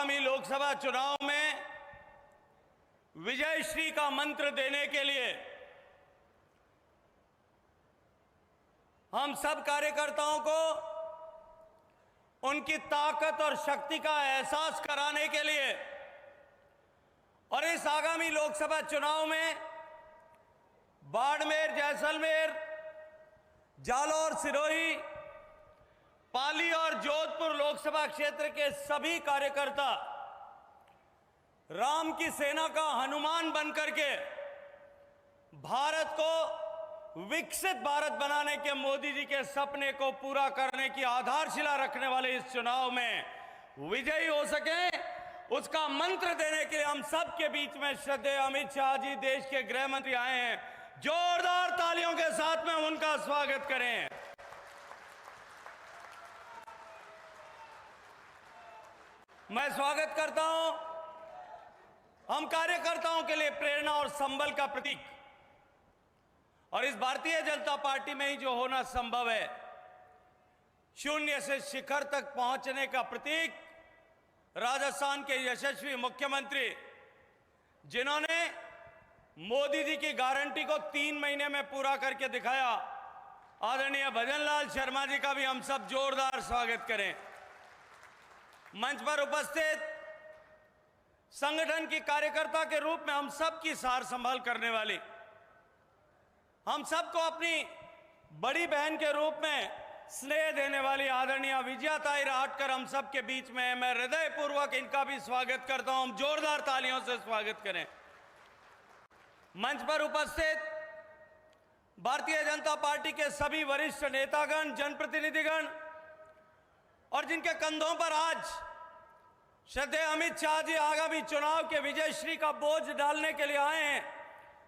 आगामी लोकसभा चुनाव में विजयश्री का मंत्र देने के लिए हम सब कार्यकर्ताओं को उनकी ताकत और शक्ति का एहसास कराने के लिए और इस आगामी लोकसभा चुनाव में बाड़मेर, जैसलमेर, जालौर, सिरोही, पाली और जोधपुर लोकसभा क्षेत्र के सभी कार्यकर्ता राम की सेना का हनुमान बनकर के भारत को विकसित भारत बनाने के मोदी जी के सपने को पूरा करने की आधारशिला रखने वाले इस चुनाव में विजयी हो सके, उसका मंत्र देने के लिए हम सब के बीच में श्रद्धेय अमित शाह जी, देश के गृह मंत्री आए हैं। जोरदार तालियों के साथ में उनका स्वागत करें। मैं स्वागत करता हूं हम कार्यकर्ताओं के लिए प्रेरणा और संबल का प्रतीक, और इस भारतीय जनता पार्टी में ही जो होना संभव है, शून्य से शिखर तक पहुंचने का प्रतीक, राजस्थान के यशस्वी मुख्यमंत्री जिन्होंने मोदी जी की गारंटी को 3 महीने में पूरा करके दिखाया, आदरणीय भजनलाल शर्मा जी का भी हम सब जोरदार स्वागत करें। मंच पर उपस्थित संगठन की कार्यकर्ता के रूप में हम सब की सार संभाल करने वाली, हम सबको अपनी बड़ी बहन के रूप में स्नेह देने वाली आदरणीय विजया ताई राहटकर हम सब के बीच में, मैं हृदय पूर्वक इनका भी स्वागत करता हूं। जोरदार तालियों से स्वागत करें। मंच पर उपस्थित भारतीय जनता पार्टी के सभी वरिष्ठ नेतागण, जनप्रतिनिधिगण और जिनके कंधों पर आज श्रद्धेय अमित शाह जी आगामी चुनाव के विजयश्री का बोझ डालने के लिए आए हैं,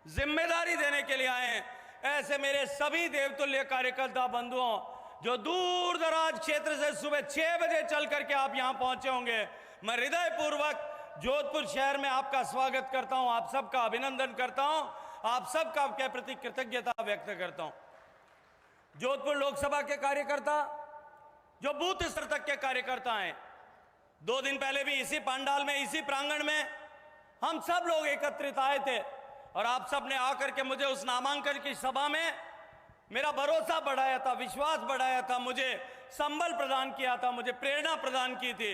जिम्मेदारी देने के लिए आए हैं, ऐसे मेरे सभी देवतुल्य कार्यकर्ता बंधुओं जो दूर दराज क्षेत्र से सुबह 6 बजे चल करके आप यहां पहुंचे होंगे, मैं हृदय पूर्वक जोधपुर शहर में आपका स्वागत करता हूं, आप सबका अभिनंदन करता हूं, आप सबका के प्रति कृतज्ञता व्यक्त करता हूं। जोधपुर लोकसभा के कार्यकर्ता जो बूथ स्तर तक के कार्यकर्ता हैं, 2 दिन पहले भी इसी पंडाल में, इसी प्रांगण में हम सब लोग एकत्रित आए थे और आप सब ने आकर के मुझे उस नामांकन की सभा में मेरा भरोसा बढ़ाया था, विश्वास बढ़ाया था, मुझे संबल प्रदान किया था, मुझे प्रेरणा प्रदान की थी।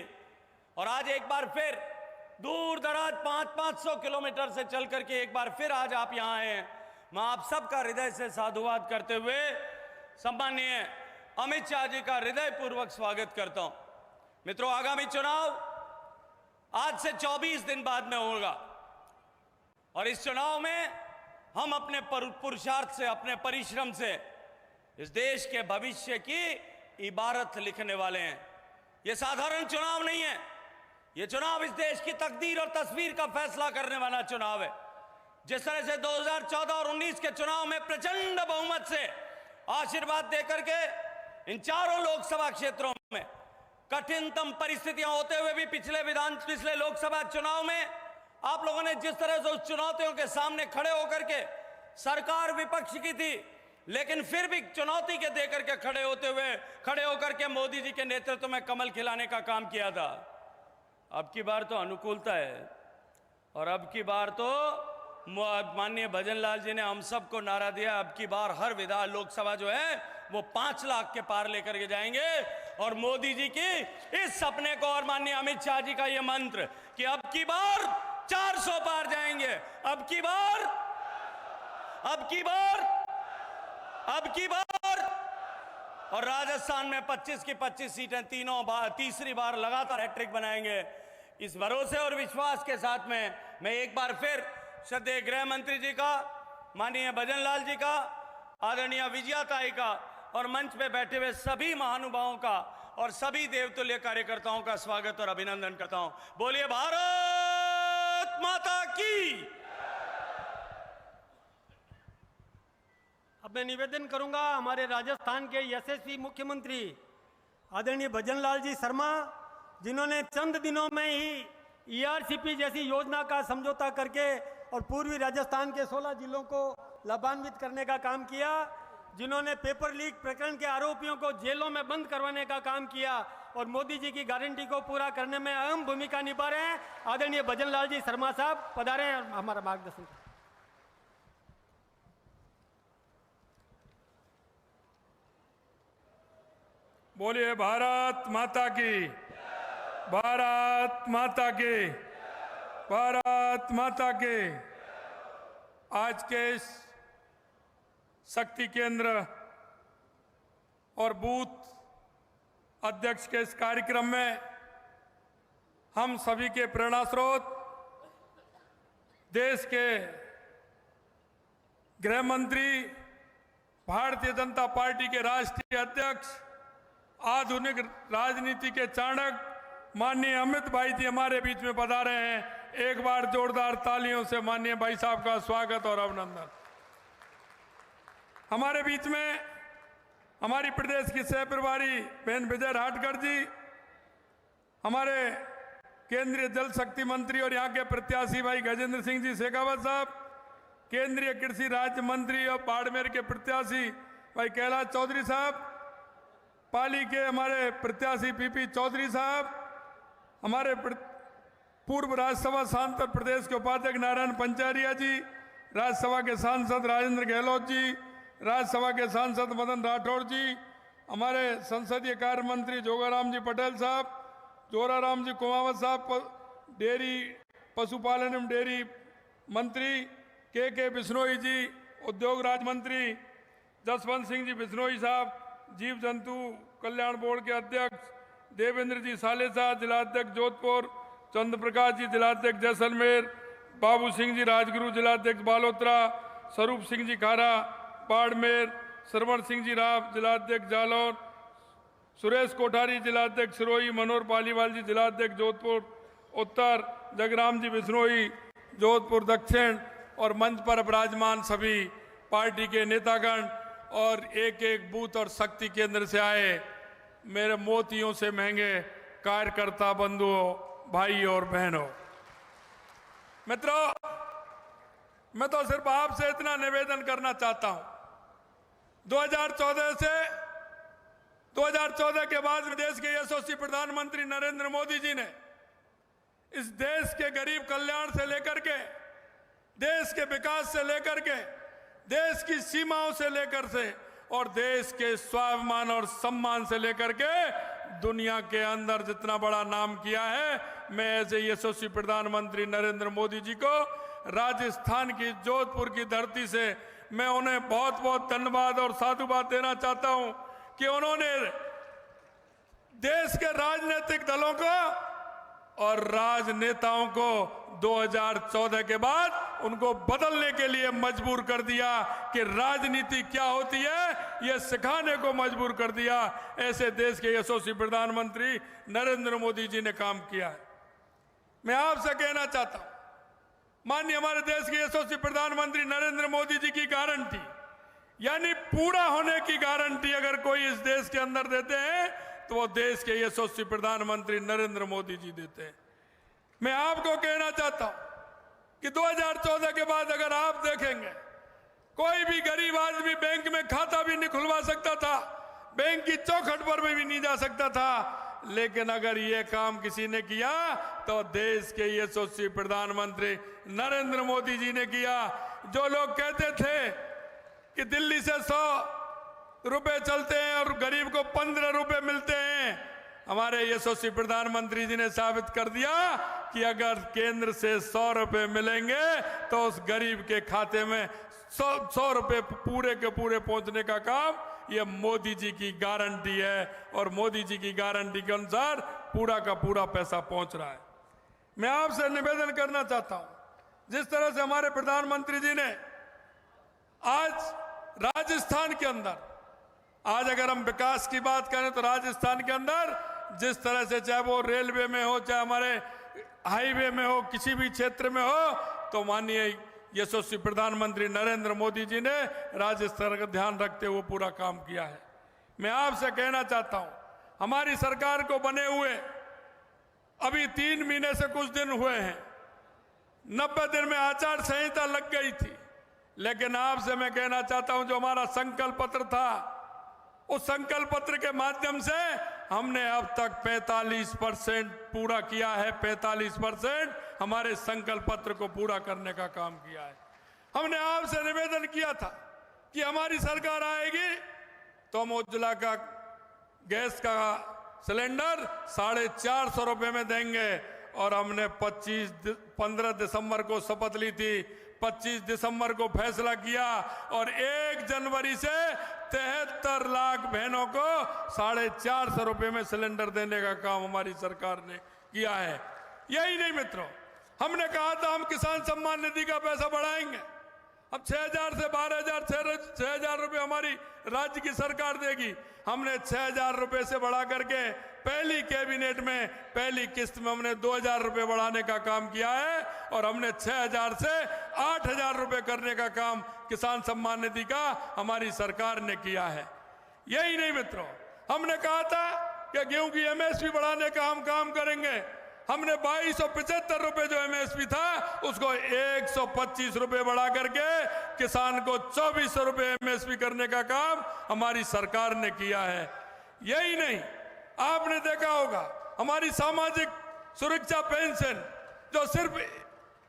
और आज एक बार फिर दूर दराज 500 किलोमीटर से चल करके एक बार फिर आज आप यहाँ आए हैं। मैं आप सबका हृदय से साधुवाद करते हुए सम्माननीय अमित शाह जी का हृदय पूर्वक स्वागत करता हूं। मित्रों, आगामी चुनाव आज से 24 दिन बाद में होगा और इस चुनाव में हम अपने पुरुषार्थ से, अपने परिश्रम से इस देश के भविष्य की इबारत लिखने वाले हैं। यह साधारण चुनाव नहीं है, यह चुनाव इस देश की तकदीर और तस्वीर का फैसला करने वाला चुनाव है। जिस तरह से 2014 और 19 के चुनाव में प्रचंड बहुमत से आशीर्वाद देकर के इन चारों लोकसभा क्षेत्रों में कठिनतम परिस्थितियां होते हुए भी पिछले लोकसभा चुनाव में आप लोगों ने जिस तरह से उस चुनौतियों के सामने खड़े होकर के, सरकार विपक्ष की थी लेकिन फिर भी चुनौती के देकर के खड़े होकर के मोदी जी के नेतृत्व में कमल खिलाने का काम किया था। अब की बार तो अनुकूलता है और अब की बार तो माननीय भजनलाल जी ने हम सबको नारा दिया, अब की बार हर विधान लोकसभा जो है वो 5 लाख के पार लेकर के जाएंगे। और मोदी जी की इस सपने को और माननीय अमित शाह जी का ये मंत्र कि अब की बार 400 पार जाएंगे, अब की बार और राजस्थान में 25 की 25 सीटें तीसरी बार लगातार हैट्रिक बनाएंगे। इस भरोसे और विश्वास के साथ में मैं एक बार फिर श्रद्धेय गृह मंत्री जी का, माननीय भजनलाल जी का, आदरणीय विजया ताई का और मंच पे बैठे हुए सभी महानुभावों का और सभी देवतुल्य कार्यकर्ताओं का स्वागत और अभिनंदन करता हूं। बोलिए भारत माता की। अब मैं निवेदन करूंगा हमारे राजस्थान के यशस्वी मुख्यमंत्री आदरणीय भजनलाल जी शर्मा, जिन्होंने चंद दिनों में ही ईआरसीपी जैसी योजना का समझौता करके और पूर्वी राजस्थान के 16 जिलों को लाभान्वित करने का काम किया, जिन्होंने पेपर लीक प्रकरण के आरोपियों को जेलों में बंद करवाने का काम किया और मोदी जी की गारंटी को पूरा करने में अहम भूमिका निभा रहे हैं। आदरणीय भजन लाल जी शर्मा साहब पधारे हैं और हमारा मार्गदर्शन करें। बोलिए भारत माता की, भारत माता की, भारत माता की। आज के इस शक्ति केंद्र और बूथ अध्यक्ष के इस कार्यक्रम में हम सभी के प्रेरणा स्रोत देश के गृह मंत्री, भारतीय जनता पार्टी के राष्ट्रीय अध्यक्ष, आधुनिक राजनीति के चाणक्य माननीय अमित भाई जी हमारे बीच में पधारे हैं। एक बार जोरदार तालियों से माननीय भाई साहब का स्वागत और अभिनंदन। हमारे बीच में हमारी प्रदेश की सह प्रभारी बहन विजय राठकर जी, हमारे केंद्रीय जल शक्ति मंत्री और यहाँ के प्रत्याशी भाई गजेंद्र सिंह जी शेखावत साहब, केंद्रीय कृषि राज्य मंत्री और बाड़मेर के प्रत्याशी भाई कैलाश चौधरी साहब, पाली के हमारे प्रत्याशी पीपी चौधरी साहब, हमारे पूर्व राज्यसभा सांसद प्रदेश के उपाध्यक्ष नारायण पंचारिया जी, राज्यसभा के सांसद राजेंद्र गहलोत जी, राज्यसभा के सांसद मदन राठौड़ जी, हमारे संसदीय कार्य मंत्री जोगाराम जी पटेल साहब, जोराराम जी कुमावत साहब, डेयरी पशुपालन एवं डेयरी मंत्री के बिश्नोई जी, उद्योग राज्य मंत्री जसवंत सिंह जी बिश्नोई साहब, जीव जंतु कल्याण बोर्ड के अध्यक्ष देवेंद्र जी सालेसा, जिलाध्यक्ष जोधपुर, चंद्र प्रकाश जी जिलाध्यक्ष जैसलमेर, बाबू सिंह जी राजगुरु जिलाध्यक्ष बालोतरा, स्वरूप सिंह जी खारा बाड़मेर, श्रवण सिंह जी राव जिलाध्यक्ष जालौर, सुरेश कोठारी जिलाध्यक्ष सिरोही, मनोहर पालीवाल जी जिलाध्यक्ष जोधपुर उत्तर, जगराम जी बिश्नोई जोधपुर दक्षिण और मंच पर विराजमान सभी पार्टी के नेतागण और एक एक बूथ और शक्ति केंद्र से आए मेरे मोतियों से महंगे कार्यकर्ता बंधुओं, भाई और बहनों, मित्रों, मैं तो सिर्फ आपसे इतना निवेदन करना चाहता हूं। 2014 के बाद देश के यशस्वी प्रधानमंत्री नरेंद्र मोदी जी ने इस देश के गरीब कल्याण से लेकर के, देश के विकास से लेकर के, देश की सीमाओं से लेकर से और देश के स्वाभिमान और सम्मान से लेकर के दुनिया के अंदर जितना बड़ा नाम किया है, मैं ऐसे यशस्वी प्रधानमंत्री नरेंद्र मोदी जी को राजस्थान की जोधपुर की धरती से मैं उन्हें बहुत बहुत धन्यवाद और साधुवाद देना चाहता हूं कि उन्होंने देश के राजनीतिक दलों को और राजनेताओं को 2014 के बाद उनको बदलने के लिए मजबूर कर दिया कि राजनीति क्या होती है, यह सिखाने को मजबूर कर दिया। ऐसे देश के यशस्वी प्रधानमंत्री नरेंद्र मोदी जी ने काम किया है। मैं आपसे कहना चाहता हूं, माननीय हमारे देश के यशस्वी प्रधानमंत्री नरेंद्र मोदी जी की गारंटी, यानी पूरा होने की गारंटी अगर कोई इस देश के अंदर देते हैं तो वो देश के यशस्वी प्रधानमंत्री नरेंद्र मोदी जी देते हैं। मैं आपको कहना चाहता हूं कि 2014 के बाद अगर आप देखेंगे, कोई भी गरीब आदमी बैंक में खाता भी नहीं खुलवा सकता था, बैंक की चौखट पर भी नहीं जा सकता था, लेकिन अगर ये काम किसी ने किया तो देश के यशस्वी प्रधानमंत्री नरेंद्र मोदी जी ने किया। जो लोग कहते थे कि दिल्ली से 100 रुपए चलते हैं और गरीब को 15 रुपए मिलते हैं, हमारे यशस्वी प्रधानमंत्री जी ने साबित कर दिया कि अगर केंद्र से 100 रुपए मिलेंगे तो उस गरीब के खाते में 100 रुपए पूरे के पूरे पहुंचने का काम ये मोदी जी की गारंटी है और मोदी जी की गारंटी के अनुसार पूरा का पूरा पैसा पहुंच रहा है। मैं आपसे निवेदन करना चाहता हूं, जिस तरह से हमारे प्रधानमंत्री जी ने आज राजस्थान के अंदर, आज अगर हम विकास की बात करें तो राजस्थान के अंदर जिस तरह से, चाहे वो रेलवे में हो, चाहे हमारे हाईवे में हो, किसी भी क्षेत्र में हो, तो माननीय यशस्वी प्रधानमंत्री नरेंद्र मोदी जी ने राजस्थान का ध्यान रखते हुए पूरा काम किया है। मैं आपसे कहना चाहता हूं, हमारी सरकार को बने हुए अभी 3 महीने से कुछ दिन हुए हैं, 90 दिन में आचार संहिता लग गई थी, लेकिन आपसे मैं कहना चाहता हूं जो हमारा संकल्प पत्र था उस संकल्प पत्र के माध्यम से हमने अब तक 45% पूरा किया है। 45% हमारे संकल्प पत्र को पूरा करने का काम किया है। हमने आपसे निवेदन किया था कि हमारी सरकार आएगी तो हम उज्ज्वला का गैस का सिलेंडर 450 रुपए में देंगे, और हमने 15 दिसंबर को शपथ ली थी। 25 दिसंबर को फैसला किया और 1 जनवरी से 73 लाख बहनों को 450 रुपए में सिलेंडर देने का काम हमारी सरकार ने किया है। यही नहीं मित्रों, हमने कहा था हम किसान सम्मान निधि का पैसा बढ़ाएंगे। अब 6,000 से 12,000, 6,000 रुपए हमारी राज्य की सरकार देगी। हमने 6,000 रुपए से बढ़ा करके पहली कैबिनेट में पहली किस्त में हमने 2,000 रुपए बढ़ाने का काम किया है, और हमने 6,000 से 8,000 रुपए करने का काम किसान सम्मान निधि का हमारी सरकार ने किया है। यही नहीं मित्रों, हमने कहा था कि गेहूं की एमएसपी बढ़ाने का हम काम करेंगे। हमने 2275 रुपए जो एमएसपी था उसको 125 रुपए बढ़ा करके किसान को 2400 रुपए एमएसपी करने का काम हमारी सरकार ने किया है। यही नहीं, आपने देखा होगा हमारी सामाजिक सुरक्षा पेंशन जो सिर्फ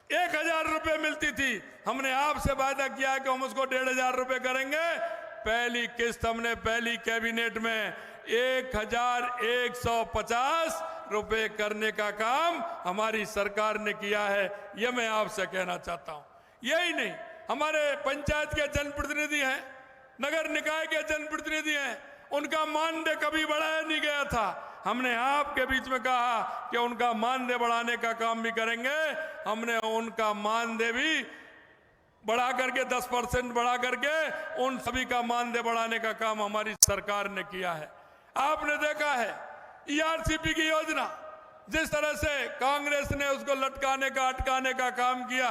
1,000 रुपए मिलती थी, हमने आपसे वादा किया है कि हम उसको 1,500 रुपए करेंगे। पहली किस्त हमने पहली कैबिनेट में 1,150 रुपए करने का काम हमारी सरकार ने किया है। यह मैं आपसे कहना चाहता हूं। यही नहीं, हमारे पंचायत के जनप्रतिनिधि हैं, नगर निकाय के जनप्रतिनिधि हैं, उनका मानदेय कभी बढ़ाया नहीं गया था। हमने आपके बीच में कहा कि उनका मानदेय बढ़ाने का काम भी करेंगे। हमने उनका मानदेय भी बढ़ा करके 10% बढ़ा करके उन सभी का मानदेय बढ़ाने का काम हमारी सरकार ने किया है। आपने देखा है ईआरसीपी की योजना, जिस तरह से कांग्रेस ने उसको लटकाने का अटकाने का काम किया।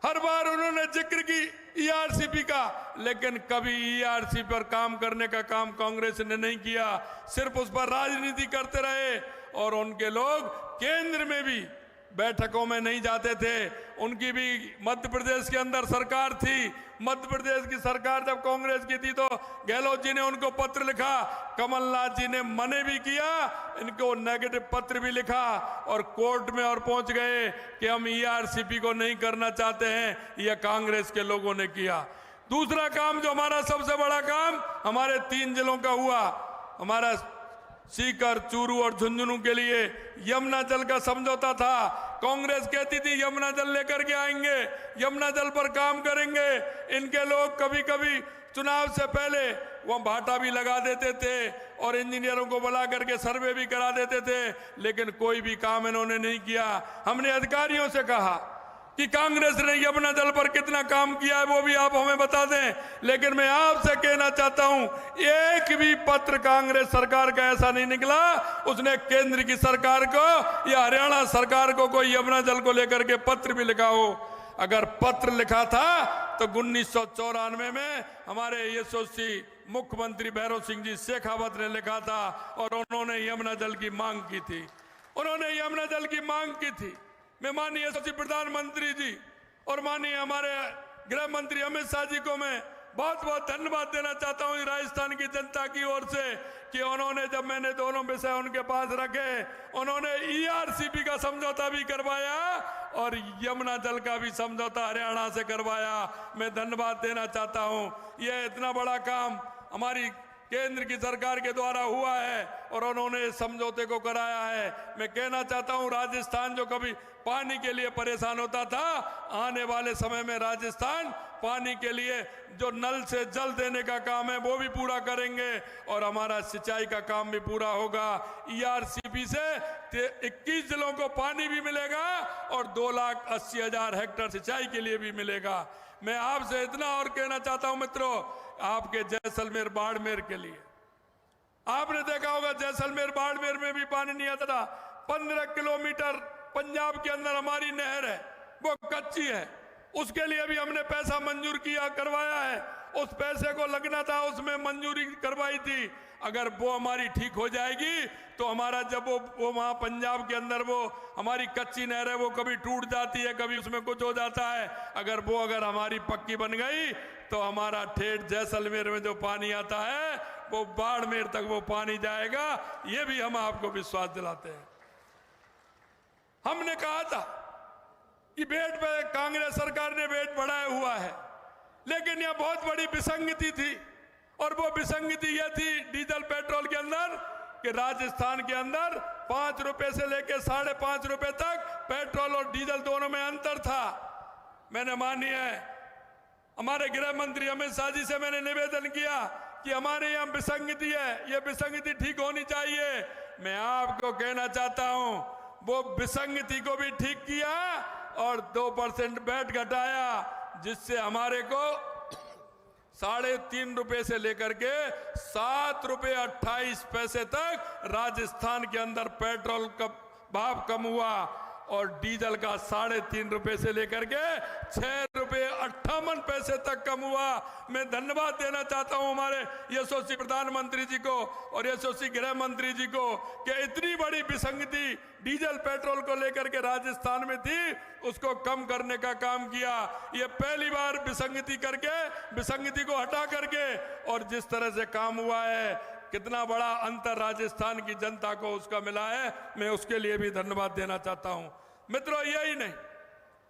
हर बार उन्होंने जिक्र की ईआरसीपी का, लेकिन कभी ईआरसी पर काम करने का काम कांग्रेस ने नहीं किया, सिर्फ उस पर राजनीति करते रहे। और उनके लोग केंद्र में भी बैठकों में नहीं जाते थे। उनकी भी मध्य प्रदेश के अंदर सरकार थी। मध्य प्रदेश की सरकार जब कांग्रेस की थी तो गहलोत जी ने उनको पत्र लिखा, कमलनाथ जी ने मने भी किया, इनको नेगेटिव पत्र भी लिखा और कोर्ट में और पहुंच गए कि हम ईआरसीपी को नहीं करना चाहते हैं। यह कांग्रेस के लोगों ने किया। दूसरा काम जो हमारा सबसे बड़ा काम हमारे 3 जिलों का हुआ, हमारा सीकर, चूरू और झुंझुनू के लिए यमुना जल का समझौता था। कांग्रेस कहती थी यमुना जल लेकर के आएंगे, यमुना जल पर काम करेंगे। इनके लोग कभी कभी चुनाव से पहले वह भाटा भी लगा देते थे और इंजीनियरों को बुला करके सर्वे भी करा देते थे, लेकिन कोई भी काम इन्होंने नहीं किया। हमने अधिकारियों से कहा कि कांग्रेस ने यमुना जल पर कितना काम किया है वो भी आप हमें बता दें, लेकिन मैं आपसे कहना चाहता हूं एक भी पत्र कांग्रेस सरकार का ऐसा नहीं निकला उसने केंद्र की सरकार को या हरियाणा सरकार को कोई यमुना जल को लेकर के पत्र भी लिखा हो। अगर पत्र लिखा था तो 1994 में हमारे यशस्वी मुख्यमंत्री भैरव सिंह जी शेखावत ने लिखा था और उन्होंने यमुना जल की मांग की थी। उन्होंने यमुना जल की मांग की थी। मैं माननीय यशस्वी प्रधानमंत्री जी और माननीय हमारे गृह मंत्री अमित शाह जी को मैं बहुत बहुत धन्यवाद देना चाहता हूं राजस्थान की जनता की ओर से कि उन्होंने, जब मैंने दोनों विषय उनके पास रखे, उन्होंने ईआरसीपी का समझौता भी करवाया और यमुना जल का भी समझौता हरियाणा से करवाया। मैं धन्यवाद देना चाहता हूं। यह इतना बड़ा काम हमारी केंद्र की सरकार के द्वारा हुआ है और उन्होंने समझौते को कराया है। मैं कहना चाहता हूं राजस्थान जो कभी पानी के लिए परेशान होता था, आने वाले समय में राजस्थान पानी के लिए जो नल से जल देने का काम है वो भी पूरा करेंगे और हमारा सिंचाई का काम भी पूरा होगा। ईआरसीपी से 21 जिलों को पानी भी मिलेगा और 2,80,000 हेक्टेयर सिंचाई के लिए भी मिलेगा। मैं आपसे इतना और कहना चाहता हूं मित्रों, आपके जैसलमेर बाड़मेर के लिए आपने देखा होगा जैसलमेर बाड़मेर में भी पानी नहीं आता था। 15 किलोमीटर पंजाब के अंदर हमारी नहर है, वो कच्ची है, उसके लिए भी हमने पैसा मंजूर किया करवाया है। उस पैसे को लगना था उसमें मंजूरी करवाई थी। अगर वो हमारी ठीक हो जाएगी तो हमारा जब वो वहाँ पंजाब के अंदर वो हमारी कच्ची नहर है वो कभी टूट जाती है, कभी उसमें कुछ हो जाता है। अगर हमारी पक्की बन गई तो हमारा ठेठ जैसलमेर में जो पानी आता है वो बाड़मेर तक वो पानी जाएगा, ये भी हम आपको विश्वास दिलाते हैं। हमने कहा था कि वेट पे कांग्रेस सरकार ने वेट बढ़ाया हुआ है, लेकिन यह बहुत बड़ी विसंगति थी, और वो विसंगति यह थी डीजल पेट्रोल के अंदर कि राजस्थान के अंदर 5 रुपए से लेकर 5.5 रुपए तक पेट्रोल और डीजल दोनों में अंतर था। मैंने माननीय हमारे गृह मंत्री अमित शाह जी से मैंने निवेदन किया कि हमारे यहाँ विसंगति है, ये विसंगति ठीक होनी चाहिए। मैं आपको कहना चाहता हूं, वो विसंगति को भी ठीक किया और 2% वैट घटाया, जिससे हमारे को 3.5 रुपए से लेकर के 7 रुपए 28 पैसे तक राजस्थान के अंदर पेट्रोल का भाव कम हुआ, और डीजल का 3.5 रुपए से लेकर के 6 रुपए 58 पैसे तक कम हुआ। मैं धन्यवाद देना चाहता हूं हमारे यशस्वी प्रधानमंत्री जी को और यशस्वी गृह मंत्री जी को कि इतनी बड़ी विसंगति डीजल पेट्रोल को लेकर के राजस्थान में थी, उसको कम करने का काम किया। ये पहली बार विसंगति करके, विसंगति को हटा करके, और जिस तरह से काम हुआ है, कितना बड़ा अंतर राजस्थान की जनता को उसका मिला है, मैं उसके लिए भी धन्यवाद देना चाहता हूं। मित्रों, यही नहीं,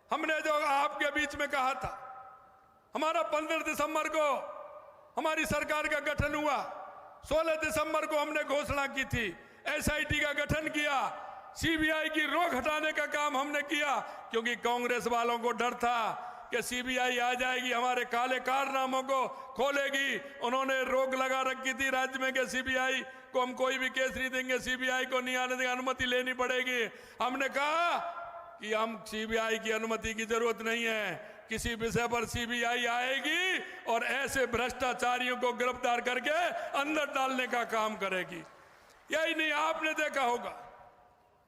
हमने जो आपके बीच में कहा था, हमारा 15 दिसंबर को हमारी सरकार का गठन हुआ, 16 दिसंबर को हमने घोषणा की थी, एसआईटी का गठन किया, सीबीआई की रोक हटाने का काम हमने किया, क्योंकि कांग्रेस वालों को डर था कि सीबीआई आ जाएगी, हमारे काले कारनामों को खोलेगी। उन्होंने रोक लगा रखी थी राज्य में कि सीबीआई को हम कोई भी केस नहीं देंगे, सीबीआई को नहीं आने देंगे, अनुमति लेनी पड़ेगी। हमने कहा कि हम सीबीआई की अनुमति की जरूरत नहीं है, किसी विषय पर सीबीआई आएगी और ऐसे भ्रष्टाचारियों को गिरफ्तार करके अंदर डालने का काम करेगी। यही नहीं, आपने देखा होगा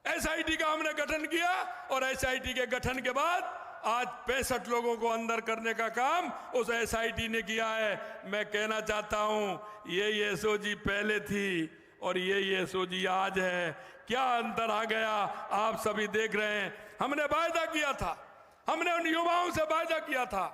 एसआईटी का हमने गठन किया, और एसआईटी के गठन के बाद आज 65 लोगों को अंदर करने का काम उस एसआईटी ने किया है। मैं कहना चाहता हूं, ये एसओजी पहले थी और ये एसओजी आज है, क्या अंतर आ गया आप सभी देख रहे हैं। हमने वायदा किया था, हमने उन युवाओं से वायदा किया था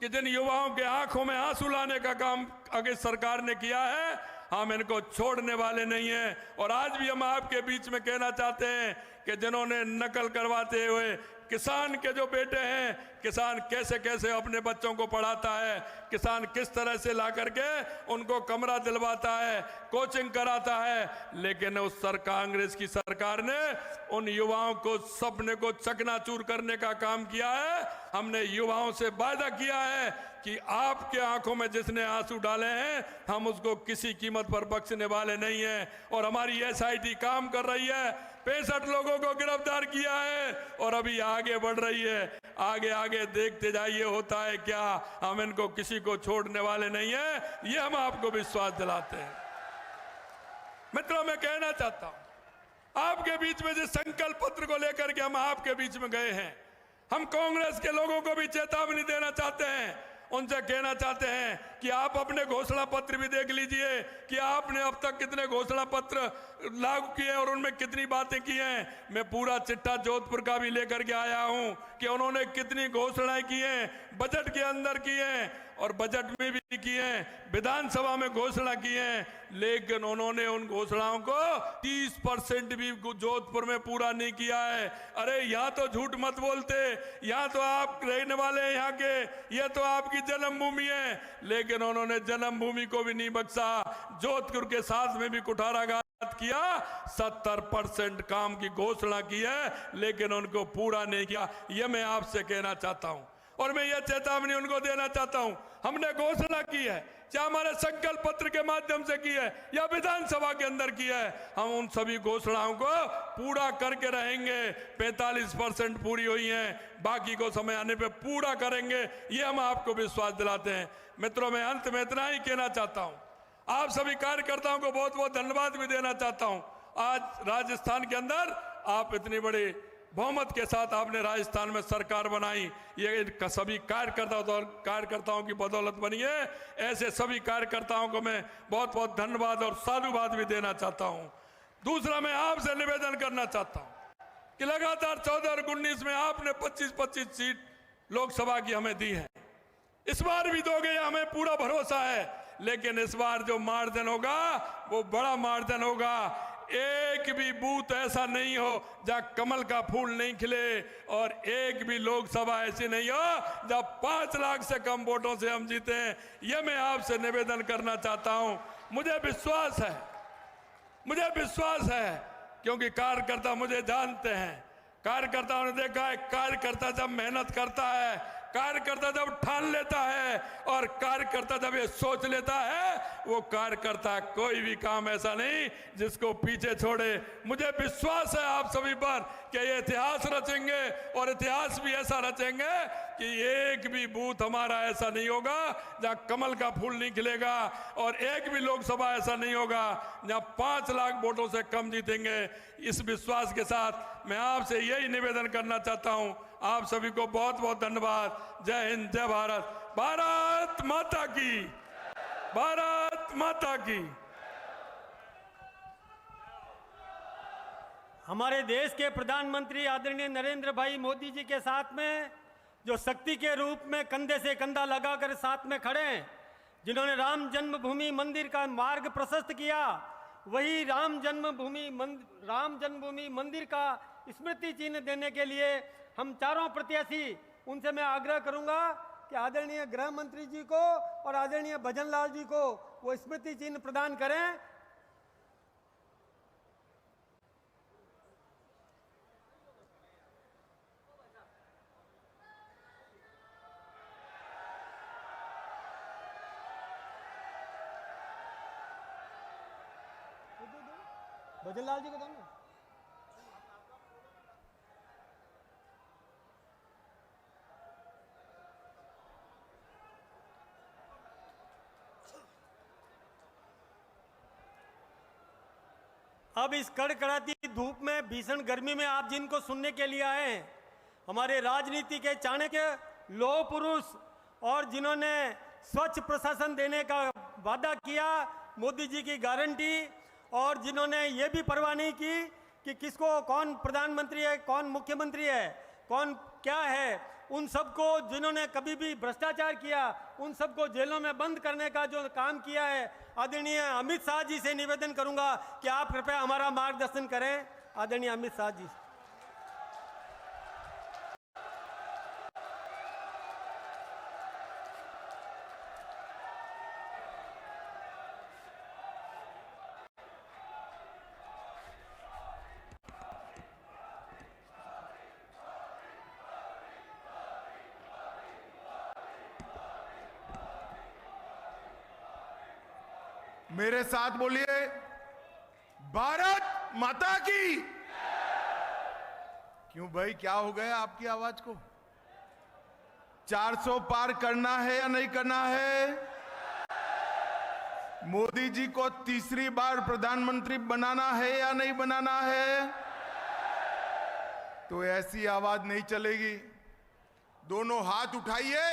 कि जिन युवाओं के आंखों में आंसू लाने का काम आगे सरकार ने किया है, हम इनको छोड़ने वाले नहीं हैं। और आज भी हम आपके बीच में कहना चाहते हैं कि जिन्होंने नकल करवाते हुए किसान के जो बेटे हैं, किसान कैसे कैसे अपने बच्चों को पढ़ाता है, किसान किस तरह से ला करके उनको कमरा दिलवाता है, कोचिंग कराता है, लेकिन उस कांग्रेस की सरकार ने उन युवाओं को सपने को चकनाचूर करने का काम किया है। हमने युवाओं से वादा किया है कि आपके आंखों में जिसने आंसू डाले हैं, हम उसको किसी कीमत पर बख्शने वाले नहीं हैं। और हमारी एसआईटी काम कर रही है, 65 लोगों को गिरफ्तार किया है और अभी आगे बढ़ रही है। आगे आगे देखते जाइए होता है क्या, हम इनको किसी को छोड़ने वाले नहीं है, ये हम आपको विश्वास दिलाते हैं। मित्रों, मैं कहना चाहता हूं, आपके बीच में जिस संकल्प पत्र को लेकर के हम आपके बीच में गए हैं, हम कांग्रेस के लोगों को भी चेतावनी देना चाहते हैं, उनसे कहना चाहते हैं कि आप अपने घोषणा पत्र भी देख लीजिए कि आपने अब तक कितने घोषणा पत्र लागू किए और उनमें कितनी बातें की हैं। मैं पूरा चिट्ठा जोधपुर का भी लेकर के आया हूं कि उन्होंने कितनी घोषणाएं की हैं, बजट के अंदर की हैं और बजट में भी की हैं, विधानसभा में घोषणा की हैं, लेकिन उन्होंने उन घोषणाओं को 30% भी जोधपुर में पूरा नहीं किया है। अरे यहाँ तो झूठ मत बोलते, यहाँ तो आप रहने वाले हैं यहाँ के, यह तो आपकी जन्मभूमि है, लेकिन उन्होंने जन्मभूमि को भी नहीं बख्शा। जोधपुर के साथ में भी कुठाराघात किया, 70% काम की घोषणा की है, लेकिन उनको पूरा नहीं किया। यह मैं आपसे कहना चाहता हूं और मैं यह चेतावनी उनको देना चाहता हूं। हमने घोषणा की है, चाहे हमारे संकल्प पत्र के माध्यम से की है या विधानसभा के अंदर की है, हम उन सभी घोषणाओं को पूरा करके रहेंगे। 45% पूरी हुई हैं, बाकी को समय आने पे पूरा करेंगे, ये हम आपको विश्वास दिलाते हैं। मित्रों, मैं अंत में इतना ही कहना चाहता हूं, आप सभी कार्यकर्ताओं को बहुत बहुत धन्यवाद भी देना चाहता हूं। आज राजस्थान के अंदर आप इतनी बड़ी बहुमत के साथ आपने राजस्थान में सरकार बनाई, ये सभी कार्यकर्ताओं की बदौलत बनी है। ऐसे सभी कार्यकर्ताओं को मैं बहुत बहुत धन्यवाद और साधुवाद भी देना चाहता हूं। दूसरा, मैं आपसे निवेदन करना चाहता हूं कि लगातार 14 और 19 में आपने 25-25 सीट लोकसभा की हमें दी है, इस बार भी दोगे, हमें पूरा भरोसा है। लेकिन इस बार जो मार्जिन होगा वो बड़ा मार्जिन होगा। एक भी बूथ ऐसा नहीं हो जहां कमल का फूल नहीं खिले, और एक भी लोकसभा ऐसी नहीं हो जहां 5 लाख से कम वोटों से हम जीते। ये मैं आपसे निवेदन करना चाहता हूं। मुझे विश्वास है क्योंकि कार्यकर्ता मुझे जानते हैं। कार्यकर्ताओं ने देखा है, कार्यकर्ता जब मेहनत करता है, कार्यकर्ता जब ठान लेता है और कार्यकर्ता जब ये सोच लेता है, वो कार्यकर्ता कोई भी काम ऐसा नहीं जिसको पीछे छोड़े। मुझे विश्वास है आप सभी पर कि ये इतिहास रचेंगे, और इतिहास भी ऐसा रचेंगे कि एक भी बूथ हमारा ऐसा नहीं होगा जहां कमल का फूल नहीं खिलेगा, और एक भी लोकसभा ऐसा नहीं होगा जहां 5 लाख वोटों से कम जीतेंगे। इस विश्वास के साथ मैं आपसे यही निवेदन करना चाहता हूं। आप सभी को बहुत बहुत धन्यवाद। जय हिंद, जय भारत। भारत माता की, भारत माता की। हमारे देश के प्रधानमंत्री आदरणीय नरेंद्र भाई मोदी जी के साथ में जो शक्ति के रूप में कंधे से कंधा लगाकर साथ में खड़े हैं, जिन्होंने राम जन्मभूमि मंदिर का मार्ग प्रशस्त किया, वही राम जन्मभूमि मंदिर का स्मृति चिन्ह देने के लिए हम चारों प्रत्याशी, उनसे मैं आग्रह करूंगा कि आदरणीय गृह मंत्री जी को और आदरणीय भजन लाल जी को वो स्मृति चिन्ह प्रदान करें। भजन लाल जी को दो ना। अब इस कड़कड़ाती धूप में, भीषण गर्मी में आप जिनको सुनने के लिए आए हैं, हमारे राजनीति के चाणक्य लौह पुरुष और जिन्होंने स्वच्छ प्रशासन देने का वादा किया, मोदी जी की गारंटी, और जिन्होंने ये भी परवाह नहीं की कि किसको कौन प्रधानमंत्री है, कौन मुख्यमंत्री है, कौन क्या है, उन सबको, जिन्होंने कभी भी भ्रष्टाचार किया, उन सबको जेलों में बंद करने का जो काम किया है, आदरणीय अमित शाह जी से निवेदन करूंगा कि आप कृपया हमारा मार्गदर्शन करें। आदरणीय अमित शाह जी। मेरे साथ बोलिए, भारत माता की। क्यों भाई, क्या हो गया आपकी आवाज को? 400 पार करना है या नहीं करना है? मोदी जी को तीसरी बार प्रधानमंत्री बनाना है या नहीं बनाना है? तो ऐसी आवाज नहीं चलेगी। दोनों हाथ उठाइए,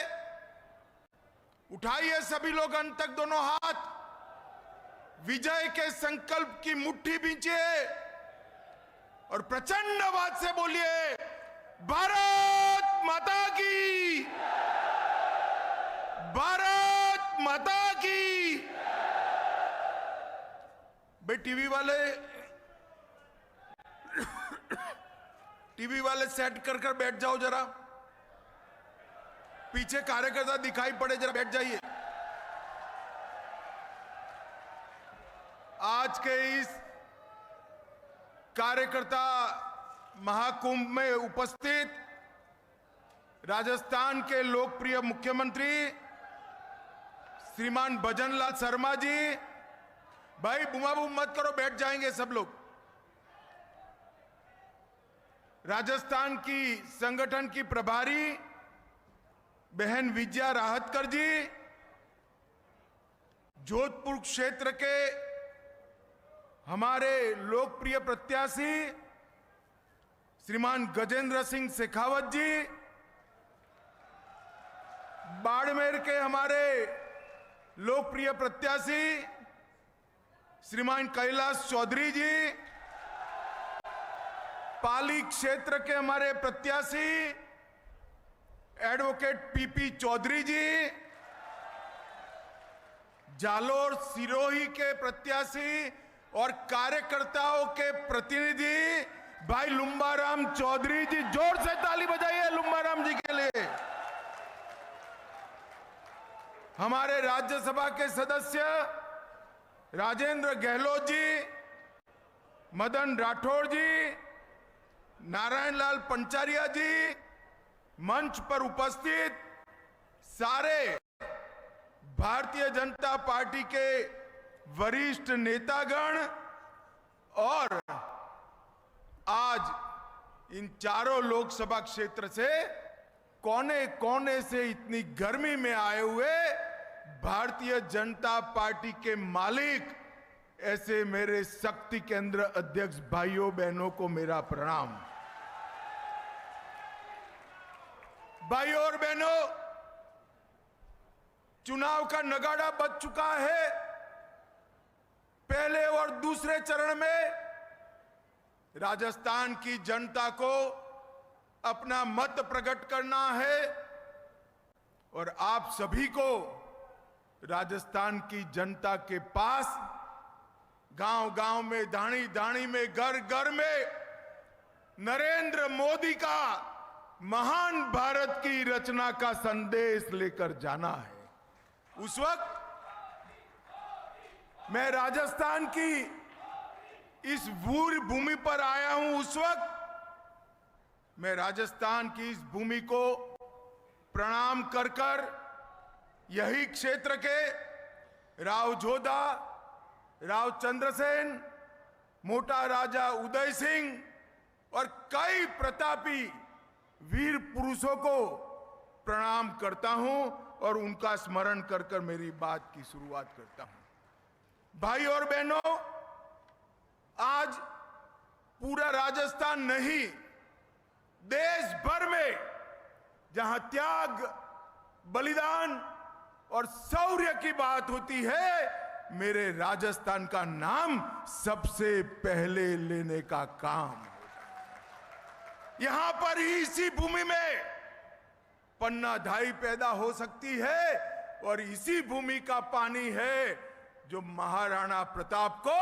उठाइए सभी लोग अंत तक दोनों हाथ। विजय के संकल्प की मुट्ठी बींचिए और प्रचंड आवाज से बोलिए, भारत माता की, भारत माता की। भाई टीवी वाले सेट कर बैठ जाओ जरा, पीछे कार्यकर्ता दिखाई पड़े, जरा बैठ जाइए। आज के इस कार्यकर्ता महाकुंभ में उपस्थित राजस्थान के लोकप्रिय मुख्यमंत्री श्रीमान भजन लाल शर्मा जी, भाई बुमाबुम मत करो, बैठ जाएंगे सब लोग। राजस्थान की संगठन की प्रभारी बहन विजया राहतकर जी, जोधपुर क्षेत्र के हमारे लोकप्रिय प्रत्याशी श्रीमान गजेंद्र सिंह शेखावत जी, बाड़मेर के हमारे लोकप्रिय प्रत्याशी श्रीमान कैलाश चौधरी जी, पाली क्षेत्र के हमारे प्रत्याशी एडवोकेट पीपी चौधरी जी, जालोर सिरोही के प्रत्याशी और कार्यकर्ताओं के प्रतिनिधि भाई लुम्बाराम चौधरी जी, जोर से ताली बजाइए लुम्बाराम जी के लिए। हमारे राज्यसभा के सदस्य राजेंद्र गहलोत जी, मदन राठौड़ जी, नारायण लाल पंचारिया जी, मंच पर उपस्थित सारे भारतीय जनता पार्टी के वरिष्ठ नेतागण और आज इन चारों लोकसभा क्षेत्र से कोने कोने से इतनी गर्मी में आए हुए भारतीय जनता पार्टी के मालिक, ऐसे मेरे शक्ति केंद्र अध्यक्ष भाइयों बहनों को मेरा प्रणाम। भाइयों और बहनों, चुनाव का नगाड़ा बज चुका है। पहले और दूसरे चरण में राजस्थान की जनता को अपना मत प्रकट करना है और आप सभी को राजस्थान की जनता के पास गांव गांव में, दाणी दाणी में, घर घर में नरेंद्र मोदी का महान भारत की रचना का संदेश लेकर जाना है। उस वक्त मैं राजस्थान की इस वीर भूमि पर आया हूं। उस वक्त मैं राजस्थान की इस भूमि को प्रणाम कर कर यही क्षेत्र के राव जोधा, राव चंद्रसेन, मोटा राजा उदय सिंह और कई प्रतापी वीर पुरुषों को प्रणाम करता हूं और उनका स्मरण कर कर मेरी बात की शुरुआत करता हूं। भाई और बहनों, आज पूरा राजस्थान नहीं, देश भर में जहां त्याग, बलिदान और शौर्य की बात होती है, मेरे राजस्थान का नाम सबसे पहले लेने का काम होता है। यहां पर ही इसी भूमि में पन्नाधाई पैदा हो सकती है और इसी भूमि का पानी है जो महाराणा प्रताप को